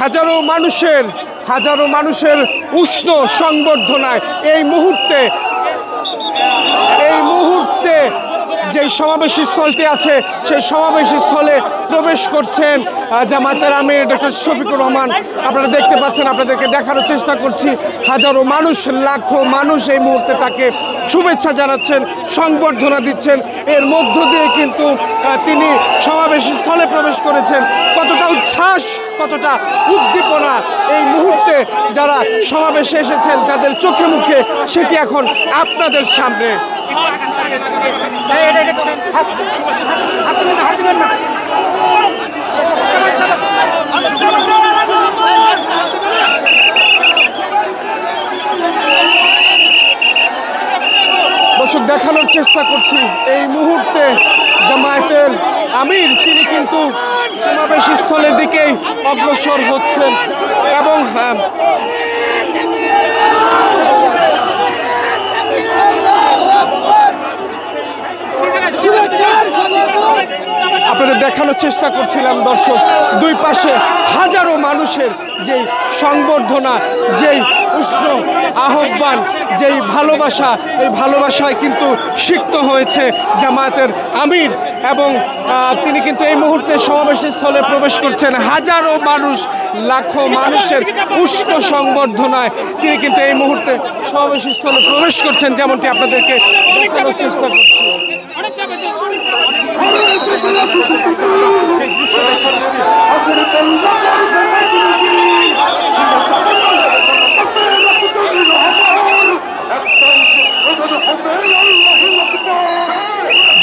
হাজারো মানুষের উষ্ণ সংবর্ধনায় এই মুহূর্তে যে সমাবেশ স্থলটি আছে সেই সমাবেশ স্থলে প্রবেশ করছেন জামায়াতের আমির ডক্টর শফিকুর রহমান। আপনারা দেখতে পাচ্ছেন, আপনাদেরকে দেখানোর চেষ্টা করছি। হাজারো মানুষ, লাখো মানুষ এই মুহূর্তে তাকে শুভেচ্ছা জানাচ্ছেন, সংবর্ধনা দিচ্ছেন। এর মধ্য দিয়ে কিন্তু তিনি সমাবেশ স্থলে প্রবেশ করেছেন। কতটা উচ্ছ্বাস, কতটা উদ্দীপনা এই মুহূর্তে যারা সমাবেশে এসেছেন তাদের চোখে মুখে, সেটি এখন আপনাদের সামনে। দর্শক, দেখানোর চেষ্টা করছি এই মুহূর্তে জামায়াতের আমির তিনি কিন্তু সমাবেশ স্থলের দিকেই অগ্রসর হচ্ছেন এবং আপনাদের দেখানোর চেষ্টা করছিলাম দর্শক, দুই পাশে হাজারো মানুষের যেই সংবর্ধনা, যেই উষ্ণ আহ্বান, যেই ভালোবাসা, এই ভালোবাসায় কিন্তু সিক্ত হয়েছে জামায়াতের আমির এবং তিনি কিন্তু এই মুহূর্তে সমাবেশের স্থলে প্রবেশ করছেন। হাজারো মানুষ, লাখো মানুষের উষ্ণ সংবর্ধনায় তিনি কিন্তু এই মুহূর্তে সমাবেশের স্থলে প্রবেশ করছেন, যেমনটি আপনাদেরকে দেখানোর চেষ্টা করছি।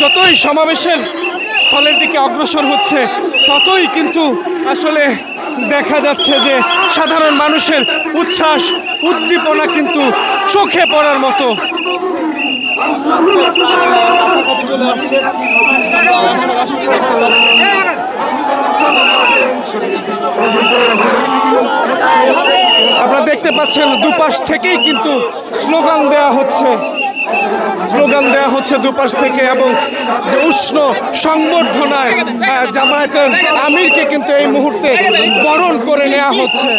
যতই সমাবেশের স্থলের দিকে অগ্রসর হচ্ছে ততই কিন্তু আসলে দেখা যাচ্ছে যে সাধারণ মানুষের উচ্ছ্বাস, উদ্দীপনা কিন্তু চোখে পড়ার মতো। আপনারা দেখতে পাচ্ছেন দুপাশ থেকেই কিন্তু স্লোগান দেয়া হচ্ছে দুপাশ থেকে এবং যে উষ্ণ সংবর্ধনায় জামায়াতের আমিরকে কিন্তু এই মুহূর্তে বরণ করে নেওয়া হচ্ছে।